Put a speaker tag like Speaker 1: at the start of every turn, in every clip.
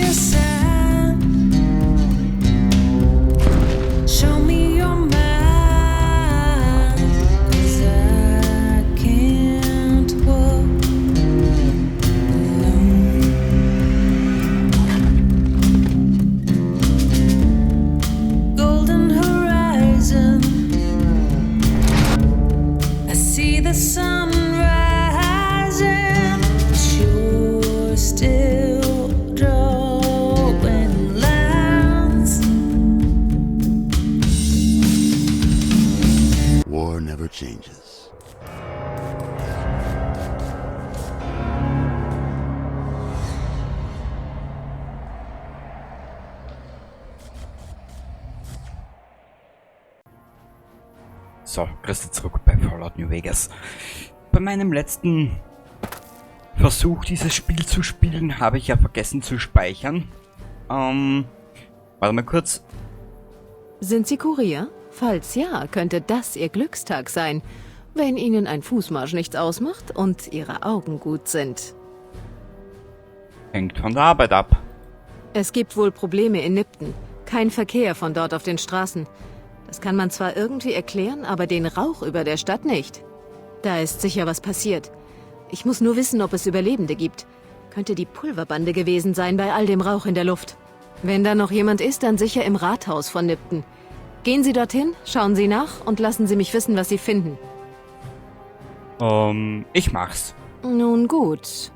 Speaker 1: a sign. Show me your mind, 'cause I can't walk alone. Golden horizon, I see the sun rising, but you're still drawing lines.
Speaker 2: War never changes.
Speaker 3: So, Christi zurück bei Fallout New Vegas. Bei meinem letzten Versuch, dieses Spiel zu spielen, habe ich ja vergessen zu speichern. Warte mal kurz.
Speaker 4: Sind Sie Kurier? Falls ja, könnte das Ihr Glückstag sein, wenn Ihnen ein Fußmarsch nichts ausmacht und Ihre Augen gut sind.
Speaker 3: Hängt von der Arbeit ab.
Speaker 4: Es gibt wohl Probleme in Nipton. Kein Verkehr von dort auf den Straßen. Das kann man zwar irgendwie erklären, aber den Rauch über der Stadt nicht. Da ist sicher was passiert. Ich muss nur wissen, ob es Überlebende gibt. Könnte die Pulverbande gewesen sein bei all dem Rauch in der Luft. Wenn da noch jemand ist, dann sicher im Rathaus von Nipton. Gehen Sie dorthin, schauen Sie nach und lassen Sie mich wissen, was Sie finden.
Speaker 3: Ich mach's.
Speaker 4: Nun gut.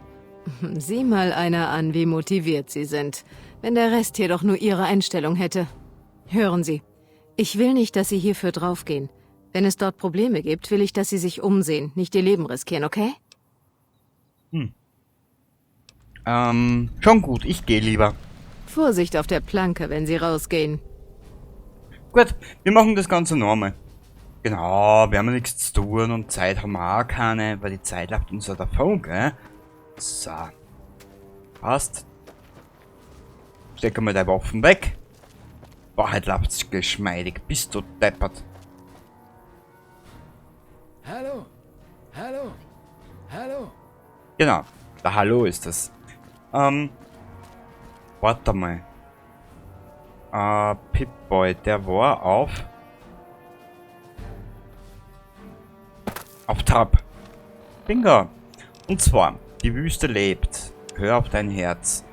Speaker 4: Sieh mal einer an, wie motiviert Sie sind. Wenn der Rest jedoch nur Ihre Einstellung hätte. Hören Sie, ich will nicht, dass Sie hierfür draufgehen. Wenn es dort Probleme gibt, will ich, dass Sie sich umsehen, nicht Ihr Leben riskieren, okay?
Speaker 3: Schon gut, ich gehe lieber.
Speaker 4: Vorsicht auf der Planke, wenn Sie rausgehen.
Speaker 3: Gut, wir machen das Ganze normal. Genau, wir haben ja nichts zu tun und Zeit haben wir auch keine, weil die Zeit läuft uns ja davon, gell? So. Passt. Stecken wir die Waffen weg. Boah, heute läuft's geschmeidig. Bist du deppert.
Speaker 5: Hallo, hallo, hallo.
Speaker 3: Genau, der Hallo ist das. Warte mal. Pip-Boy, der war auf Trab. Bingo. Und zwar, die Wüste lebt. Hör auf dein Herz.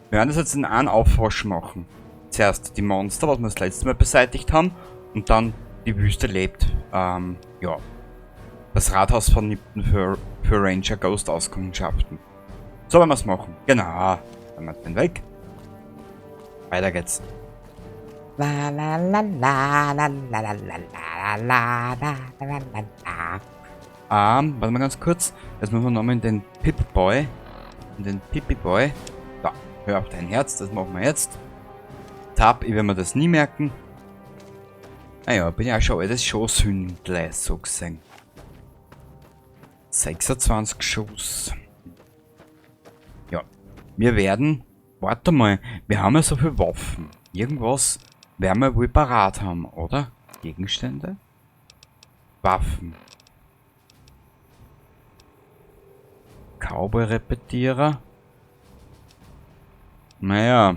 Speaker 3: Wir werden das jetzt in einen Aufwasch machen. Zuerst die Monster, was wir das letzte Mal beseitigt haben. Und dann die Wüste lebt. Ja. Das Rathaus von Nipton für Ranger Ghost Auskundschaften. So werden wir es machen. Genau. Dann wir den weg. Weiter geht's.
Speaker 6: La la la la la la la la la la la.
Speaker 3: Warte mal ganz kurz. Jetzt müssen wir nochmal in den Pip-Boy. In den Pippi-Boy. Da, hör auf dein Herz, das machen wir jetzt. Tab, ich werde mir das nie merken. Naja, bin ja schon altes Schosshündle, so gesehen. 26 Schuss. Ja, wir werden... Warte mal, wir haben ja so viele Waffen. Irgendwas werden wir wohl parat haben, oder? Gegenstände? Waffen. Cowboy-Repetierer. Naja.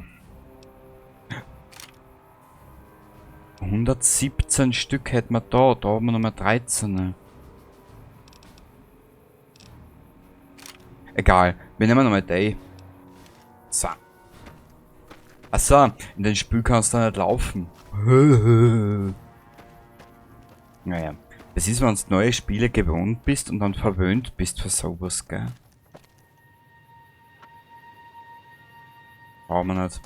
Speaker 3: 117 Stück hätten wir da. Da haben wir nochmal 13. Egal, wir nehmen nochmal die. So. Achso, in den Spiel kannst du nicht laufen. Naja, das ist, wenn du neue Spiele gewohnt bist und dann verwöhnt bist für sowas, gell? Brauchen wir nicht.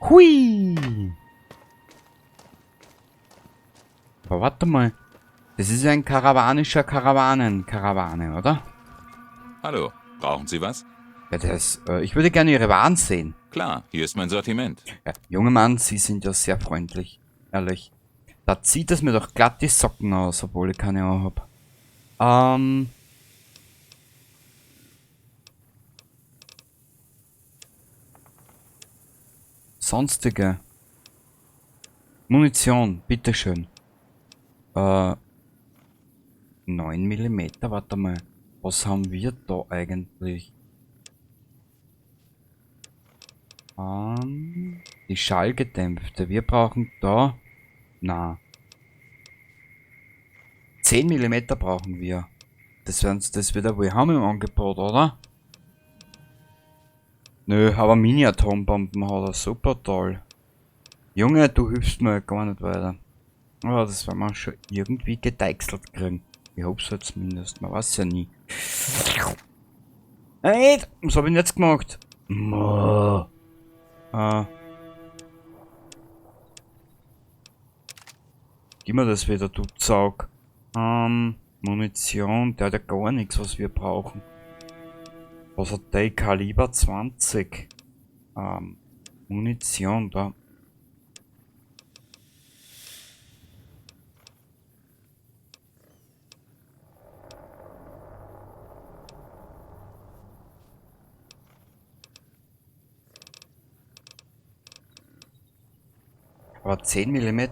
Speaker 3: Hui! Aber warte mal. Das ist ja ein karavanischer Karawane, oder?
Speaker 7: Hallo, brauchen Sie was?
Speaker 3: Ja, ich würde gerne Ihre Waren sehen.
Speaker 7: Klar, hier ist mein Sortiment.
Speaker 3: Ja, junger Mann, Sie sind ja sehr freundlich. Ehrlich. Da zieht es mir doch glatt die Socken aus, obwohl ich keine anhab. Sonstige. Munition, bitteschön. 9 mm, warte mal. Was haben wir da eigentlich? Die schallgedämpfte. Wir brauchen da... Na. 10 mm brauchen wir. Das werden sie das wieder wohl haben im Angebot, oder? Nö, aber Mini-Atombomben hat er. Super toll. Junge, du hilfst mir gar nicht weiter. Aber das werden wir schon irgendwie gedeichselt kriegen. Ich hoffe es zumindest. Man weiß ja nie. Nein! Was hab ich denn jetzt gemacht? Gib mir das wieder, du Zaug. Munition, der hat ja gar nichts, was wir brauchen. Was hat der? Kaliber 20. Munition, da. Aber 10 mm.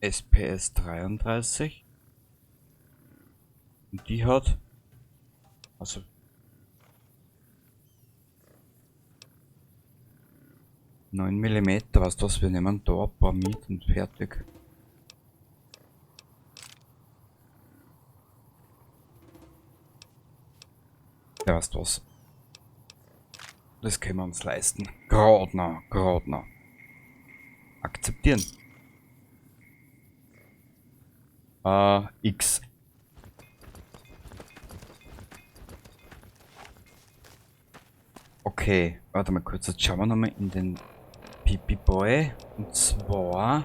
Speaker 3: SPS 33. Und die hat... Also... 9 mm, was das? Wir nehmen da ein paar mit und fertig. Ja, weißt du was? Das können wir uns leisten. Gerade noch. Akzeptieren. X. Okay, warte mal kurz, jetzt schauen wir nochmal in den Pipi Boy. Und zwar...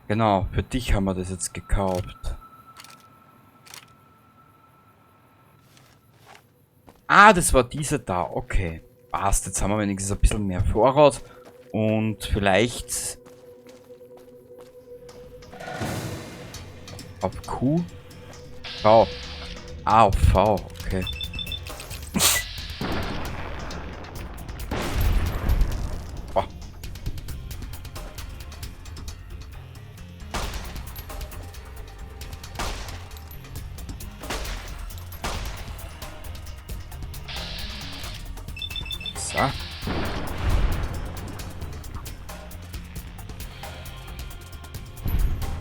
Speaker 3: Genau, für dich haben wir das jetzt gekauft. Ah, das war dieser da, okay. Passt, jetzt haben wir wenigstens ein bisschen mehr Vorrat. Und vielleicht... Auf Q? V. Ah, auf V, okay. Oh. So.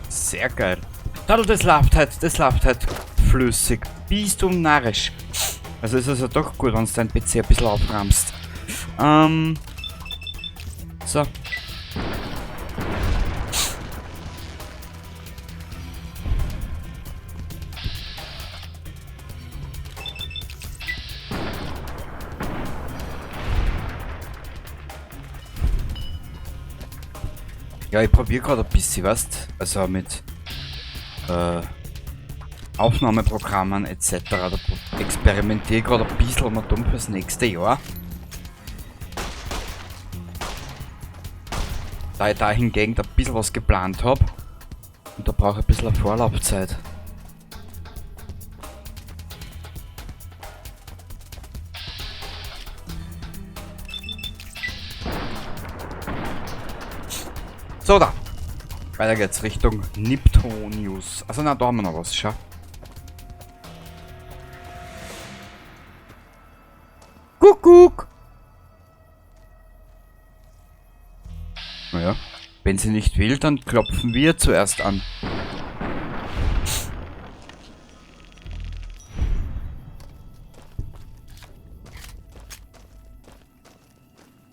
Speaker 3: Sehr geil. Das läuft halt flüssig. Bist du narrisch. Also ist es ja doch gut, wenn du dein PC ein bisschen auframmst. So. Ja, ich probiere gerade ein bisschen, weißt, also mit Aufnahmeprogrammen etc. Da experimentiere ich gerade ein bisschen mal dumm fürs nächste Jahr. Da ich da hingegen ein bisschen was geplant habe. Und da brauche ich ein bisschen Vorlaufzeit. So, da. Weiter geht's Richtung Niptonius. Also na, da haben wir noch was, schau. Kuckuck! Naja, wenn sie nicht will, dann klopfen wir zuerst an.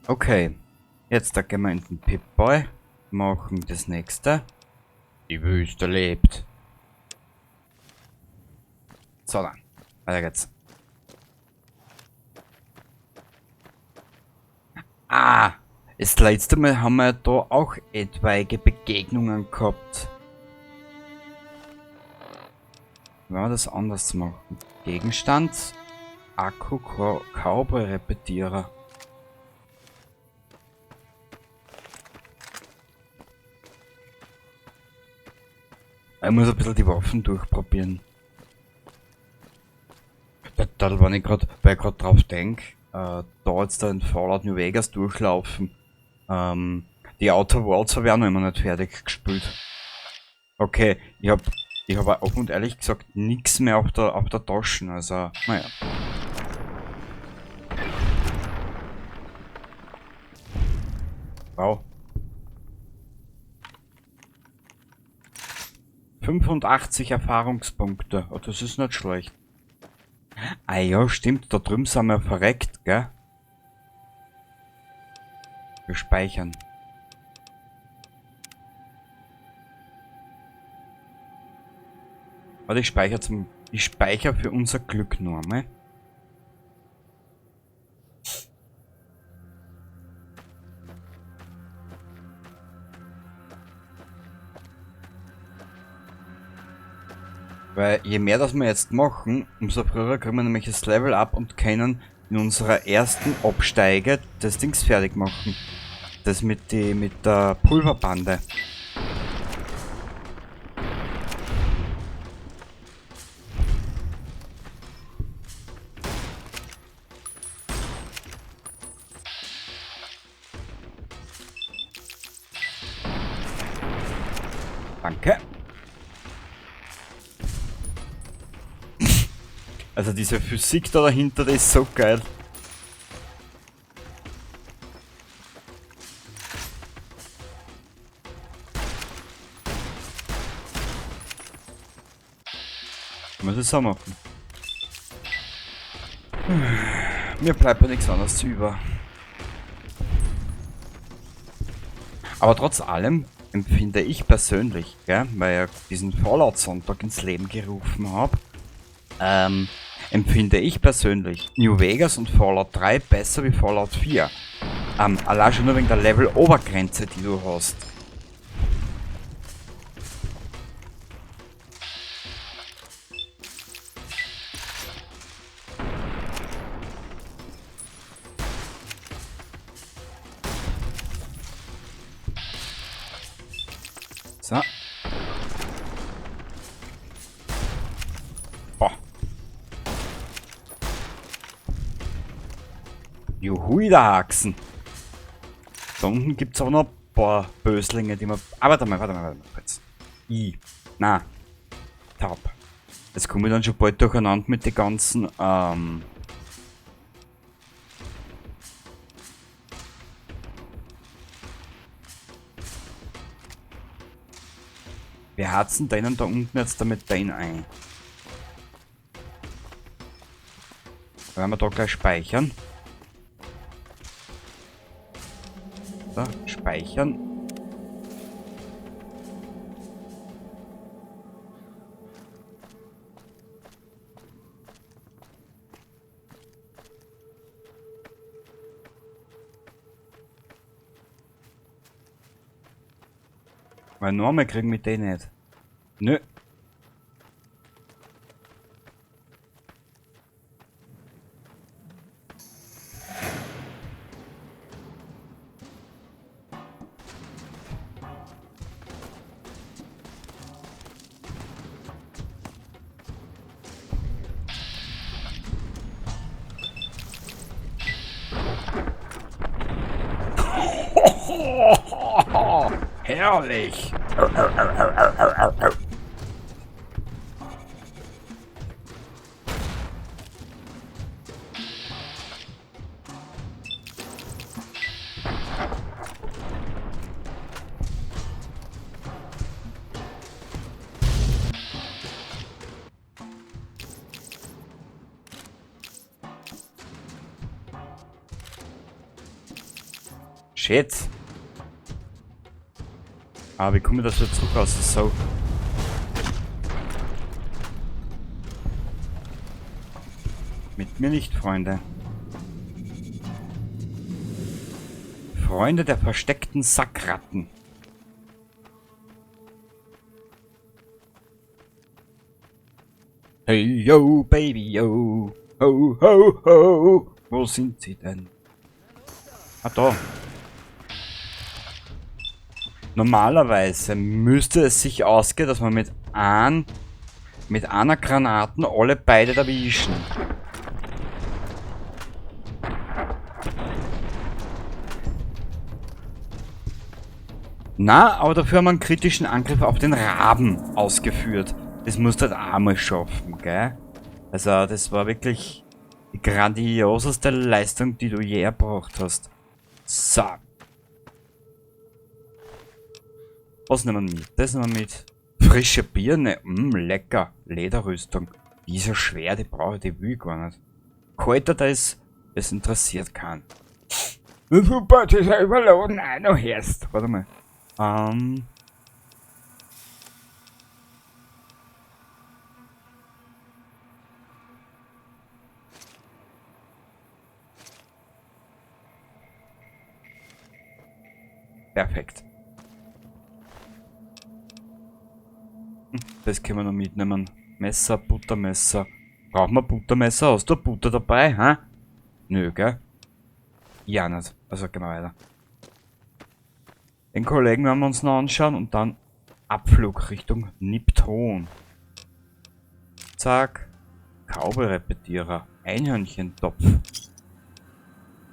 Speaker 3: Okay, jetzt da gehen wir in den Pip-Boy. Machen das nächste. Die Wüste lebt. So dann. Weiter geht's. Ah! Das letzte Mal haben wir da auch etwaige Begegnungen gehabt. Wenn wir das anders machen. Gegenstand. Akku Cowboy Repetierer. Ich muss ein bisschen die Waffen durchprobieren. Weil ich gerade drauf denke, da jetzt da in Fallout New Vegas durchlaufen. Die Outer Worlds habe ich auch noch immer nicht fertig gespielt. Okay, ich hab offen und ehrlich gesagt nichts mehr auf der Tasche, also, naja. Wow. 85 Erfahrungspunkte. Oh, das ist nicht schlecht. Ah ja, stimmt. Da drüben sind wir verreckt, gell? Wir speichern. Warte, ich speichere für unser Glück nur einmal. Weil je mehr das wir jetzt machen, umso früher kriegen wir nämlich das Level up und können in unserer ersten Absteige das Dings fertig machen. Das mit der Pulverbande. Danke. Also diese Physik da dahinter, das ist so geil. Muss ich so machen. Mir bleibt ja nichts anderes zu über. Aber trotz allem empfinde ich persönlich, gell, weil ich diesen Fallout-Sonntag ins Leben gerufen habe, empfinde ich persönlich New Vegas und Fallout 3 besser wie Fallout 4. Allein schon nur wegen der Level-Obergrenze, die du hast. So. Boah. Juhui, der Haxen. Da unten gibt es aber noch ein paar Böslinge, die man... Ah, warte mal. Jetzt. Na. Taub. Jetzt komme ich dann schon bald durcheinander mit den ganzen, Wir harzen denen da unten jetzt damit den ein. Werden wir da gleich speichern. So, speichern. Weil normal kriegen wir den nicht. Nö. Herrlich! Shit! Ah, wie komme ich das jetzt zurück aus der Sau? Mit mir nicht, Freunde. Freunde der versteckten Sackratten. Hey yo, baby yo. Ho, ho, ho. Wo sind sie denn? Ah, da. Normalerweise müsste es sich ausgehen, dass man mit einer Granaten alle beide erwischen. Na, aber dafür haben wir einen kritischen Angriff auf den Raben ausgeführt. Das musst du halt auch mal schaffen, gell? Also, das war wirklich die grandioseste Leistung, die du je erbracht hast. So. Was nehmen wir mit? Das nehmen wir mit. Frische Birne. Lecker. Lederrüstung. Die ist ja schwer, die brauche ich, die will ich gar nicht. Kalter, das interessiert keinen. Super, das ist ja überladen. Nein, noch erst. Warte mal. Perfekt. Das können wir noch mitnehmen. Messer, Buttermesser. Brauchen wir Buttermesser? Hast du Butter dabei, hä? Nö, gell? Ja, nicht. Also, genau weiter. Den Kollegen werden wir uns noch anschauen und dann Abflug Richtung Nipton. Zack. Kauberepetierer. Einhörnchentopf.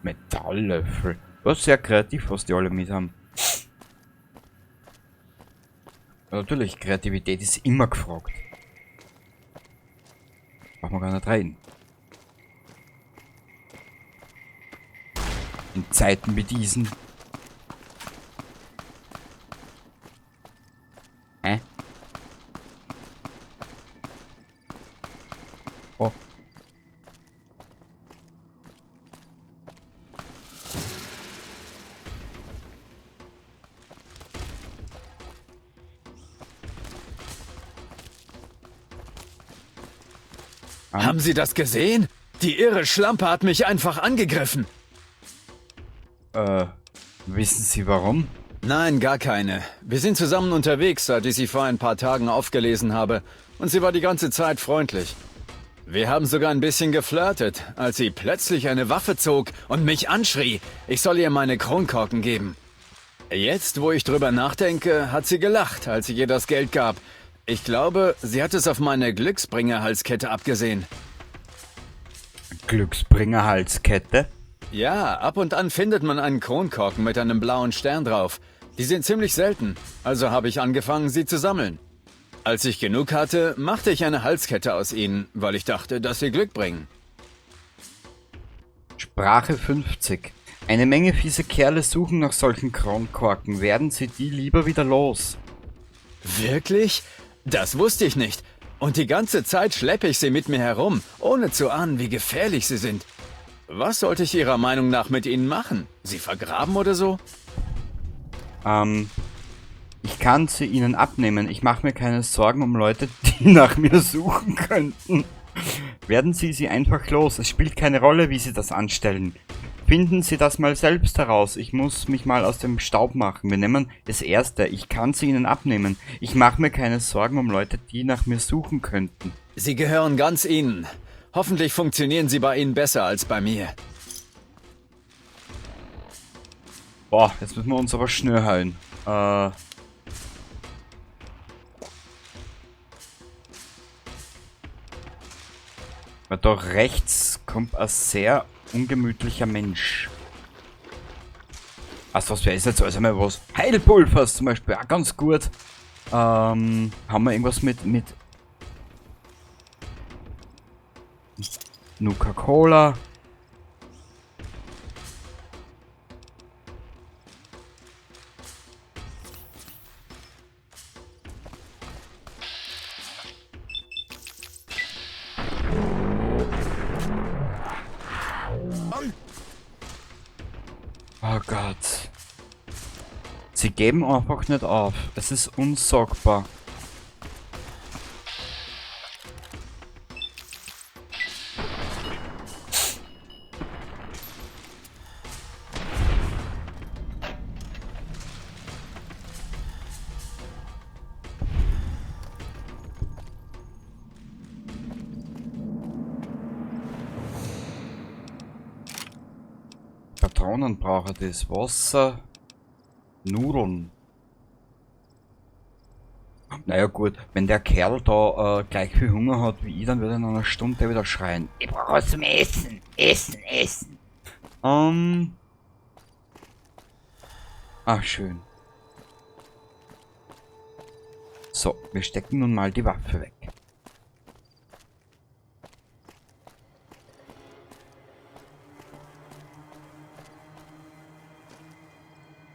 Speaker 3: Metalllöffel. Das ist sehr kreativ, was die alle mit haben. Natürlich, Kreativität ist immer gefragt. Brauchen wir gar nicht rein. In Zeiten wie diesen. Oh.
Speaker 5: Haben Sie das gesehen? Die irre Schlampe hat mich einfach angegriffen.
Speaker 3: Wissen Sie warum?
Speaker 5: Nein, gar keine. Wir sind zusammen unterwegs, seit ich sie vor ein paar Tagen aufgelesen habe. Und sie war die ganze Zeit freundlich. Wir haben sogar ein bisschen geflirtet, als sie plötzlich eine Waffe zog und mich anschrie, ich soll ihr meine Kronkorken geben. Jetzt, wo ich drüber nachdenke, hat sie gelacht, als ich ihr das Geld gab. Ich glaube, sie hat es auf meine Glücksbringer-Halskette abgesehen.
Speaker 3: Glücksbringer-Halskette?
Speaker 5: Ja, ab und an findet man einen Kronkorken mit einem blauen Stern drauf. Die sind ziemlich selten, also habe ich angefangen, sie zu sammeln. Als ich genug hatte, machte ich eine Halskette aus ihnen, weil ich dachte, dass sie Glück bringen.
Speaker 3: Sprache 50. Eine Menge fiese Kerle suchen nach solchen Kronkorken. Werden sie die lieber wieder los?
Speaker 5: Wirklich? Das wusste ich nicht. Und die ganze Zeit schleppe ich sie mit mir herum, ohne zu ahnen, wie gefährlich sie sind. Was sollte ich Ihrer Meinung nach mit ihnen machen? Sie vergraben oder so?
Speaker 3: Ich kann sie ihnen abnehmen. Ich mache mir keine Sorgen um Leute, die nach mir suchen könnten. Werden sie einfach los. Es spielt keine Rolle, wie sie das anstellen. Finden Sie das mal selbst heraus. Ich muss mich mal aus dem Staub machen. Wir nehmen das erste. Ich kann sie ihnen abnehmen. Ich mache mir keine Sorgen um Leute, die nach mir suchen könnten.
Speaker 5: Sie gehören ganz Ihnen. Hoffentlich funktionieren sie bei Ihnen besser als bei mir.
Speaker 3: Boah, jetzt müssen wir uns aber schnell heilen. Weil da rechts kommt ein sehr ungemütlicher Mensch. Also was wäre jetzt alles einmal was? Heilpulvers zum Beispiel, auch ganz gut. Haben wir irgendwas mit Nuka-Cola? Oh Gott. Sie geben einfach nicht auf. Es ist unsagbar. Patronen brauche das. Wasser. Nudeln. Naja gut, wenn der Kerl da gleich viel Hunger hat wie ich, dann wird er in einer Stunde wieder schreien. Ich brauche was zum Essen. Essen. Ach, schön. So, wir stecken nun mal die Waffe weg.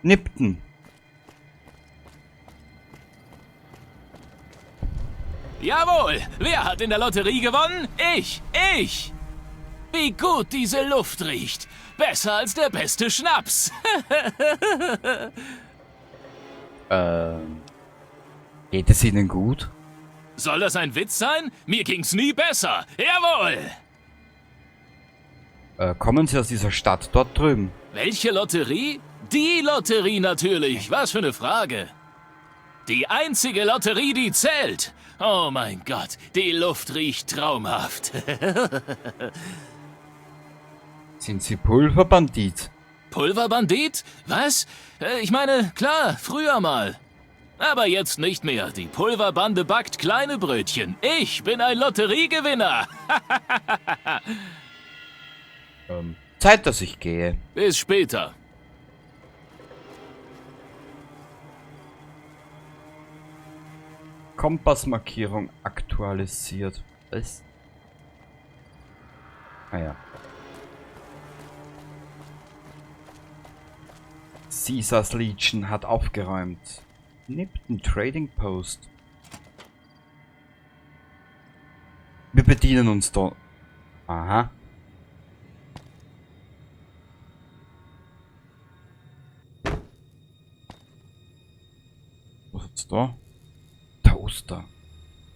Speaker 3: Nipton.
Speaker 2: Jawohl! Wer hat in der Lotterie gewonnen? Ich! Ich! Wie gut diese Luft riecht! Besser als der beste Schnaps!
Speaker 3: Geht es Ihnen gut?
Speaker 2: Soll das ein Witz sein? Mir ging's nie besser! Jawohl!
Speaker 3: Kommen Sie aus dieser Stadt dort drüben?
Speaker 2: Welche Lotterie? Die Lotterie natürlich! Was für eine Frage! Die einzige Lotterie, die zählt! Oh mein Gott, die Luft riecht traumhaft!
Speaker 3: Sind Sie Pulverbandit?
Speaker 2: Pulverbandit? Was? Ich meine, klar, früher mal. Aber jetzt nicht mehr. Die Pulverbande backt kleine Brötchen. Ich bin ein Lotteriegewinner.
Speaker 3: Zeit, dass ich gehe.
Speaker 2: Bis später.
Speaker 3: Kompassmarkierung aktualisiert. Was? Ah ja. Caesars Legion hat aufgeräumt. Nipton Trading Post. Wir bedienen uns da. Aha. Was ist da? Toaster.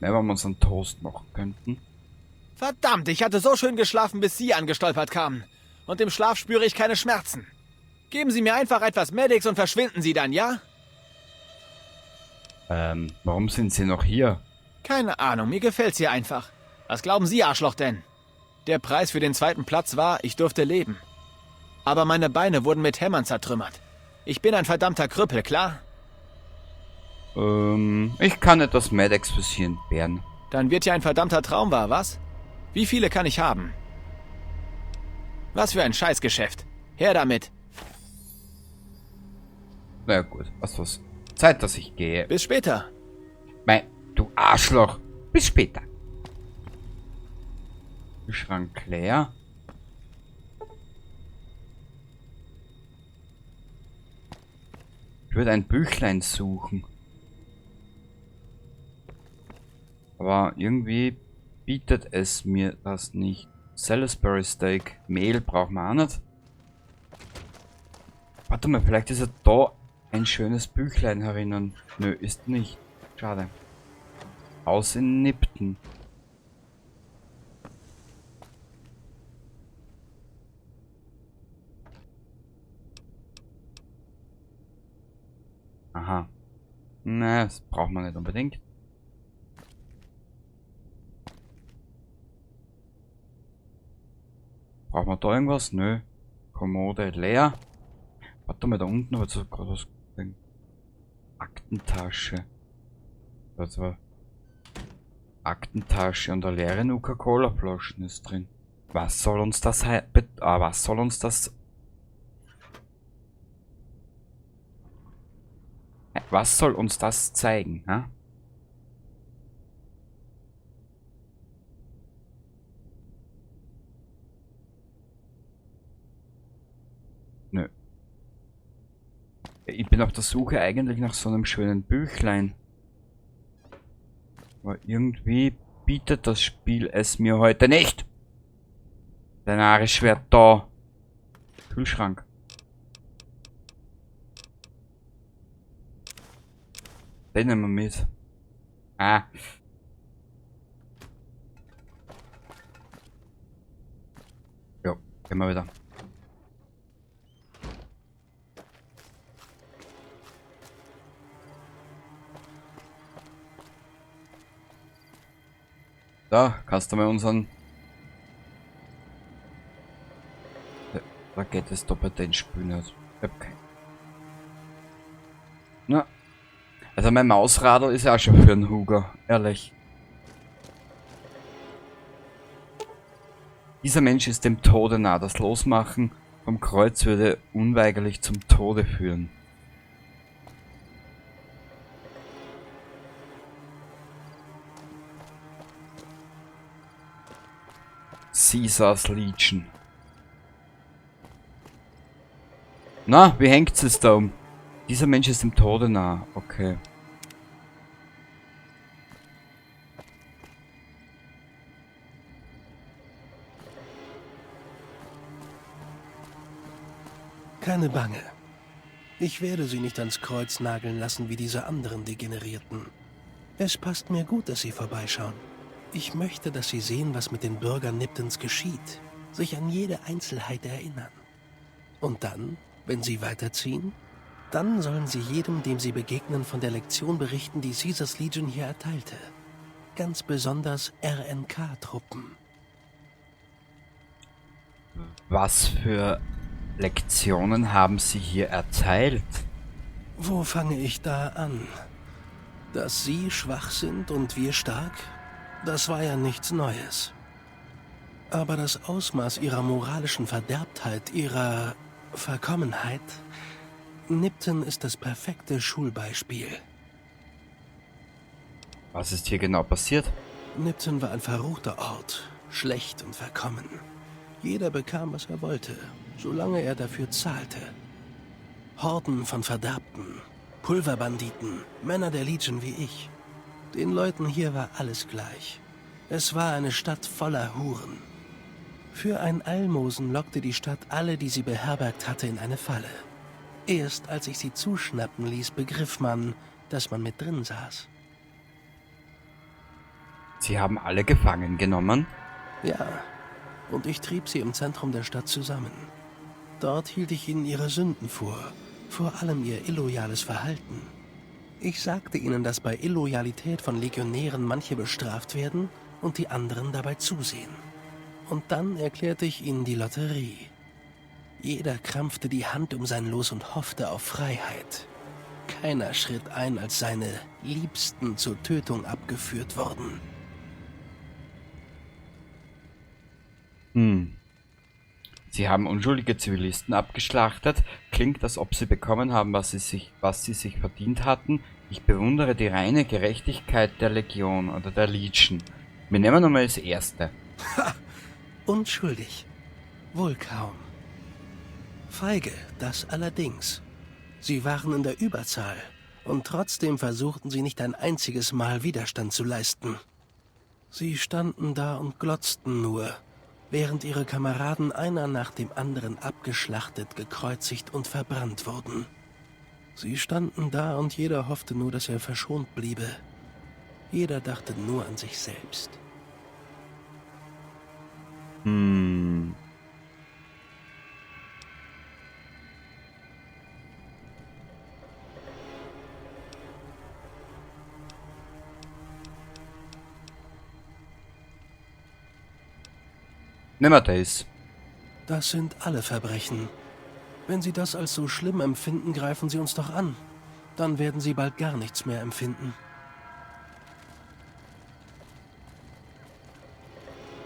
Speaker 3: Mehr, wenn wir uns einen Toast machen könnten.
Speaker 8: Verdammt, ich hatte so schön geschlafen, bis Sie angestolpert kamen. Und im Schlaf spüre ich keine Schmerzen. Geben Sie mir einfach etwas Medics und verschwinden Sie dann, ja?
Speaker 3: Warum sind Sie noch hier?
Speaker 8: Keine Ahnung, mir gefällt's hier einfach. Was glauben Sie, Arschloch denn? Der Preis für den zweiten Platz war, ich durfte leben. Aber meine Beine wurden mit Hämmern zertrümmert. Ich bin ein verdammter Krüppel, klar?
Speaker 3: Ich kann etwas Medex für Sie entbehren.
Speaker 8: Dann wird ja ein verdammter Traum wahr, was? Wie viele kann ich haben? Was für ein Scheißgeschäft. Her damit.
Speaker 3: Na gut, was? Zeit, dass ich gehe.
Speaker 8: Bis später.
Speaker 3: Mein, du Arschloch. Bis später. Schrank leer. Ich würde ein Büchlein suchen. Aber irgendwie bietet es mir das nicht. Salisbury Steak. Mehl brauchen wir auch nicht. Warte mal, vielleicht ist ja da ein schönes Büchlein herinnen. Nö, ist nicht. Schade. Haus in Nipton. Aha. Na, das braucht man nicht unbedingt. Brauchen wir da irgendwas? Nö. Kommode leer. Warte mal, da unten aber so gerade was. Aktentasche. Das war Aktentasche und eine leere Coca-Cola-Flaschen ist drin. Was soll uns das was soll uns das? Was soll uns das zeigen, hä? Nö. Ich bin auf der Suche eigentlich nach so einem schönen Büchlein. Aber irgendwie bietet das Spiel es mir heute nicht. Dein Arschschwert da. Kühlschrank. Den nehmen wir mit. Ah. Ja, gehen wir wieder. Da, kannst du mal unseren... Da geht es doch bei den Spielen nicht. Okay. Na. Also mein Mausradl ist ja auch schon für einen Huger, ehrlich. Dieser Mensch ist dem Tode nah. Das Losmachen vom Kreuz würde unweigerlich zum Tode führen. Caesars Legion. Na, wie hängt es da um? Dieser Mensch ist dem Tode nah. Okay.
Speaker 9: Keine Bange. Ich werde sie nicht ans Kreuz nageln lassen wie diese anderen Degenerierten. Es passt mir gut, dass sie vorbeischauen. Ich möchte, dass sie sehen, was mit den Bürgern Niptons geschieht, sich an jede Einzelheit erinnern. Und dann, wenn sie weiterziehen, dann sollen sie jedem, dem sie begegnen, von der Lektion berichten, die Caesars Legion hier erteilte. Ganz besonders RNK-Truppen.
Speaker 3: Was für Lektionen haben Sie hier erteilt?
Speaker 9: Wo fange ich da an? Dass sie schwach sind und wir stark, das war ja nichts Neues. Aber das Ausmaß ihrer moralischen Verderbtheit, ihrer Verkommenheit, Nipton ist das perfekte Schulbeispiel.
Speaker 3: Was ist hier genau passiert?
Speaker 9: Nipton war ein verruchter Ort, schlecht und verkommen. Jeder bekam, was er wollte, solange er dafür zahlte. Horden von Verderbten, Pulverbanditen, Männer der Legion wie ich. Den Leuten hier war alles gleich. Es war eine Stadt voller Huren. Für ein Almosen lockte die Stadt alle, die sie beherbergt hatte, in eine Falle. Erst als ich sie zuschnappen ließ, begriff man, dass man mit drin saß.
Speaker 3: Sie haben alle gefangen genommen?
Speaker 9: Ja, und ich trieb sie im Zentrum der Stadt zusammen. Dort hielt ich ihnen ihre Sünden vor allem ihr illoyales Verhalten. Ich sagte ihnen, dass bei Illoyalität von Legionären manche bestraft werden und die anderen dabei zusehen. Und dann erklärte ich ihnen die Lotterie. Jeder krampfte die Hand um sein Los und hoffte auf Freiheit. Keiner schritt ein, als seine Liebsten zur Tötung abgeführt wurden.
Speaker 3: Sie haben unschuldige Zivilisten abgeschlachtet. Klingt, als ob sie bekommen haben, was sie sich verdient hatten. Ich bewundere die reine Gerechtigkeit der Legion oder der Legion. Wir nehmen nochmal das erste.
Speaker 9: Ha! Unschuldig. Wohl kaum. Feige, das allerdings. Sie waren in der Überzahl. Und trotzdem versuchten sie nicht ein einziges Mal Widerstand zu leisten. Sie standen da und glotzten nur, während ihre Kameraden einer nach dem anderen abgeschlachtet, gekreuzigt und verbrannt wurden. Sie standen da und jeder hoffte nur, dass er verschont bliebe. Jeder dachte nur an sich selbst.
Speaker 3: Nehmen wir das.
Speaker 9: Das sind alle Verbrechen. Wenn Sie das als so schlimm empfinden, greifen Sie uns doch an. Dann werden Sie bald gar nichts mehr empfinden.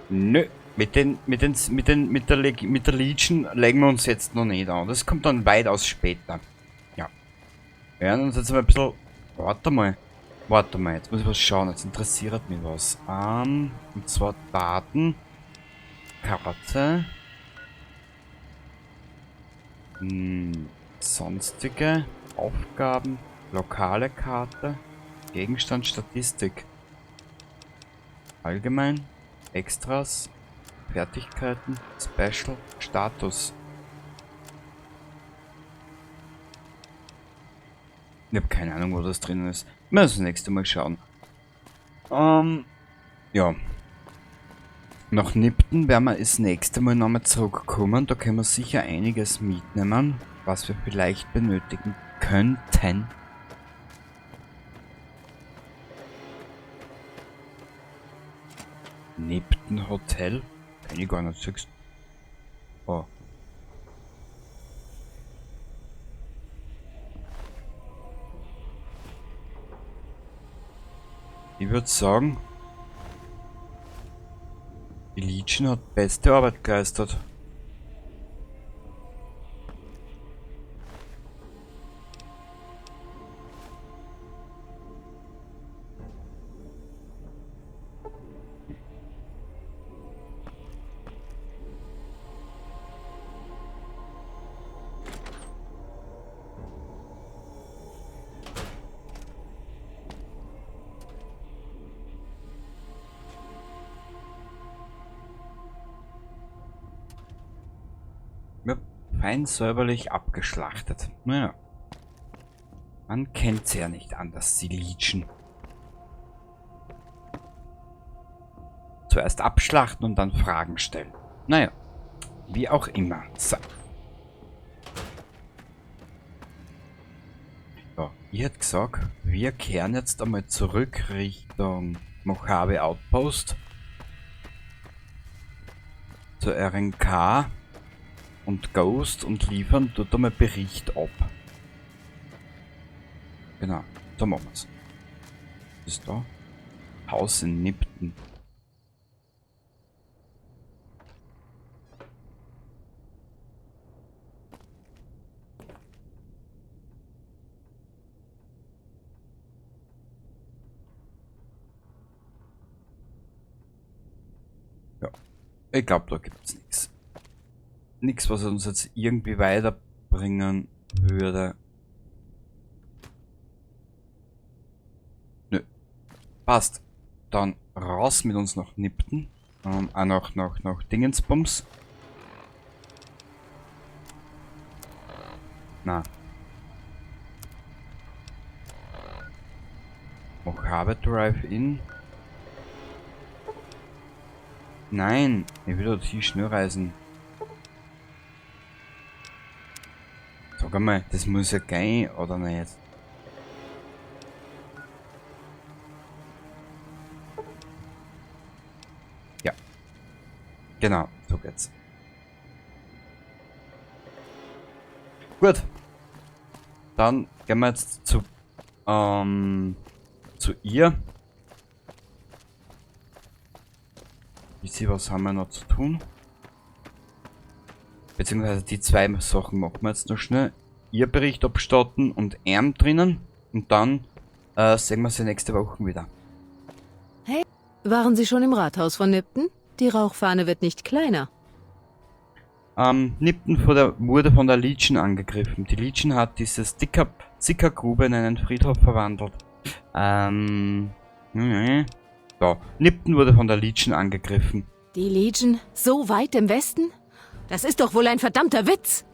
Speaker 3: Nö, mit der Legion legen wir uns jetzt noch nicht an. Das kommt dann weitaus später. Ja. Wir werden uns jetzt mal ein bisschen... Warte mal, jetzt muss ich was schauen. Jetzt interessiert mich was. Und zwar Daten. Karte. Sonstige Aufgaben. Lokale Karte. Gegenstand Statistik. Allgemein. Extras. Fertigkeiten. Special. Status. Ich habe keine Ahnung, wo das drin ist. Wir müssen das nächste Mal schauen. Ja. Nach Nipton werden wir das nächste Mal nochmal zurückkommen. Da können wir sicher einiges mitnehmen, was wir vielleicht benötigen könnten. Nipton Hotel? Kann ich gar nicht siehst. Oh. Ich würde sagen, die Legion hat beste Arbeit geleistet. fein säuberlich abgeschlachtet. Naja. Man kennt sie ja nicht anders, die Legion. Zuerst abschlachten und dann Fragen stellen. Naja, wie auch immer. So. Ja, ich hätte gesagt, wir kehren jetzt einmal zurück Richtung Mojave Outpost. Zur RNK und Ghost und liefern dort einmal Bericht ab. Genau, so machen wir's. Was ist da? Haus in Nipton. Ja, ich glaube, da gibt's nichts. Nichts, was uns jetzt irgendwie weiterbringen würde. Nö. Passt. Dann raus mit uns nach Nipton. Auch noch Dingensbums. Na. Mojave Drive-In. Nein, ich will dort hier schnell reisen. Sag einmal, das muss ja gehen, oder nicht? Ja. Genau, so geht's. Gut. Dann gehen wir jetzt zu ihr. Was haben wir noch zu tun? Beziehungsweise die zwei Sachen machen wir jetzt noch schnell. Ihr Bericht abstatten und drinnen. Und dann sehen wir sie nächste Woche wieder.
Speaker 4: Hey, waren Sie schon im Rathaus von Nipton? Die Rauchfahne wird nicht kleiner.
Speaker 3: Nipton wurde von der Legion angegriffen. Die Legion hat diese Sickergrube in einen Friedhof verwandelt. Ja, Nipton wurde von der Legion angegriffen.
Speaker 4: Die Legion? So weit im Westen? Das ist doch wohl ein verdammter Witz.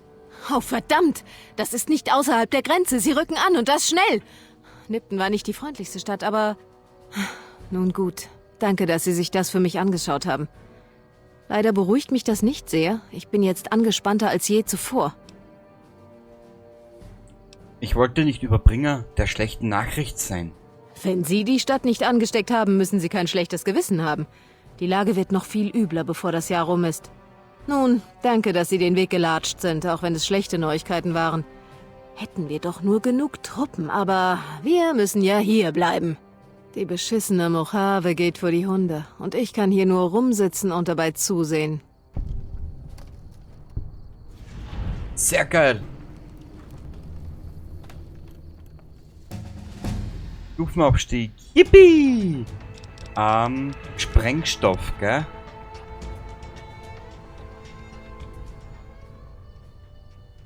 Speaker 4: Oh, verdammt! Das ist nicht außerhalb der Grenze. Sie rücken an und das schnell. Nipton war nicht die freundlichste Stadt, aber... Nun gut. Danke, dass Sie sich das für mich angeschaut haben. Leider beruhigt mich das nicht sehr. Ich bin jetzt angespannter als je zuvor.
Speaker 3: Ich wollte nicht Überbringer der schlechten Nachricht sein.
Speaker 4: Wenn Sie die Stadt nicht angesteckt haben, müssen Sie kein schlechtes Gewissen haben. Die Lage wird noch viel übler, bevor das Jahr rum ist. Nun, danke, dass Sie den Weg gelatscht sind, auch wenn es schlechte Neuigkeiten waren. Hätten wir doch nur genug Truppen, aber wir müssen ja hier bleiben. Die beschissene Mojave geht vor die Hunde und ich kann hier nur rumsitzen und dabei zusehen.
Speaker 3: Sehr geil. Stufenaufstieg. Yippie! Sprengstoff, gell?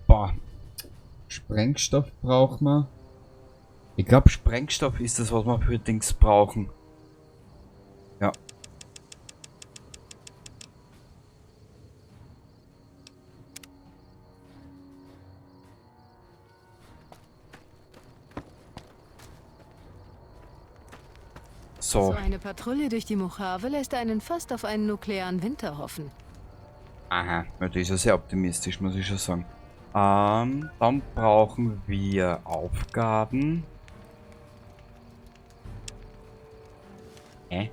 Speaker 3: Boah. Sprengstoff brauchen wir. Ich glaube, Sprengstoff ist das, was wir für Dings brauchen. Ja.
Speaker 4: So eine Patrouille durch die Mojave lässt einen fast auf einen nuklearen Winter hoffen.
Speaker 3: Aha, das ist ja sehr optimistisch, muss ich schon sagen. Dann brauchen wir Aufgaben. Okay,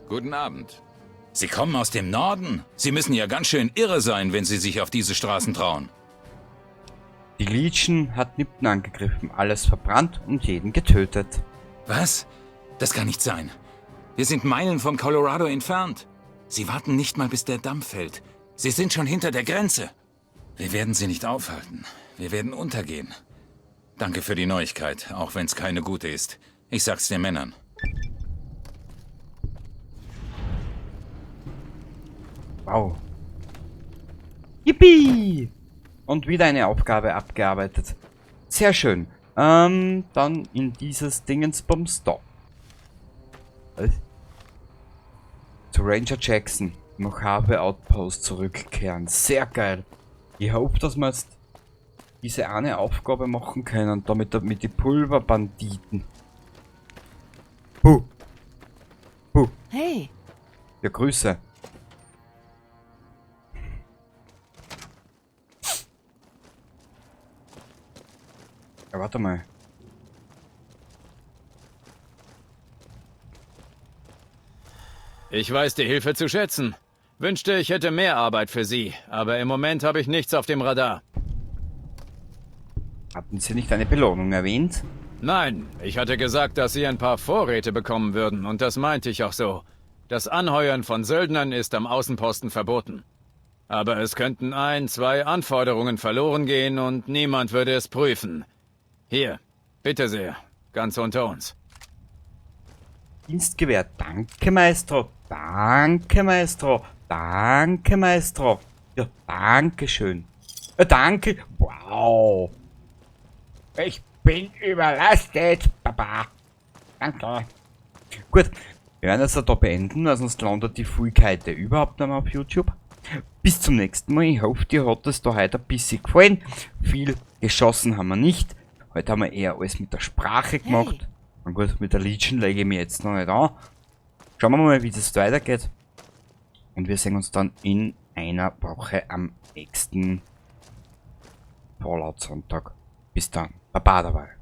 Speaker 7: Guten Abend. Sie kommen aus dem Norden? Sie müssen ja ganz schön irre sein, wenn Sie sich auf diese Straßen trauen.
Speaker 3: Die Legion hat Nipton angegriffen, alles verbrannt und jeden getötet.
Speaker 7: Was? Das kann nicht sein. Wir sind Meilen vom Colorado entfernt. Sie warten nicht mal, bis der Damm fällt. Sie sind schon hinter der Grenze. Wir werden Sie nicht aufhalten. Wir werden untergehen. Danke für die Neuigkeit, auch wenn es keine gute ist. Ich sag's den Männern.
Speaker 3: Wow. Yippie! Und wieder eine Aufgabe abgearbeitet. Sehr schön. Dann in dieses Dingensbums da. Was? Zu Ranger Jackson. Mojave Outpost zurückkehren. Sehr geil. Ich hoffe, dass wir jetzt diese eine Aufgabe machen können. Da mit den Pulverbanditen.
Speaker 4: Hey,
Speaker 3: Ja, Grüße. Ja, warte mal.
Speaker 5: Ich weiß die Hilfe zu schätzen. Wünschte, ich hätte mehr Arbeit für Sie, aber im Moment habe ich nichts auf dem Radar.
Speaker 3: Hatten Sie nicht eine Belohnung erwähnt?
Speaker 5: Nein, ich hatte gesagt, dass Sie ein paar Vorräte bekommen würden, und das meinte ich auch so. Das Anheuern von Söldnern ist am Außenposten verboten. Aber es könnten 1, 2 Anforderungen verloren gehen und niemand würde es prüfen. Hier, bitte sehr, ganz unter uns.
Speaker 3: Dienstgewehr. Danke, Maestro. Danke, Maestro. Danke, Maestro. Ja, danke schön. Danke. Wow. Ich bin überlastet, Papa. Danke. Gut, wir werden es da beenden, weil sonst landet die Fullkite überhaupt nicht mehr auf YouTube. Bis zum nächsten Mal. Ich hoffe, dir hat es da heute ein bisschen gefallen. Viel geschossen haben wir nicht. Heute haben wir eher alles mit der Sprache gemacht. Und gut, mit der Legion lege ich mich jetzt noch nicht an. Schauen wir mal, wie das weitergeht. Und wir sehen uns dann in einer Woche am nächsten Fallout Sonntag. Bis dann. Baba dabei.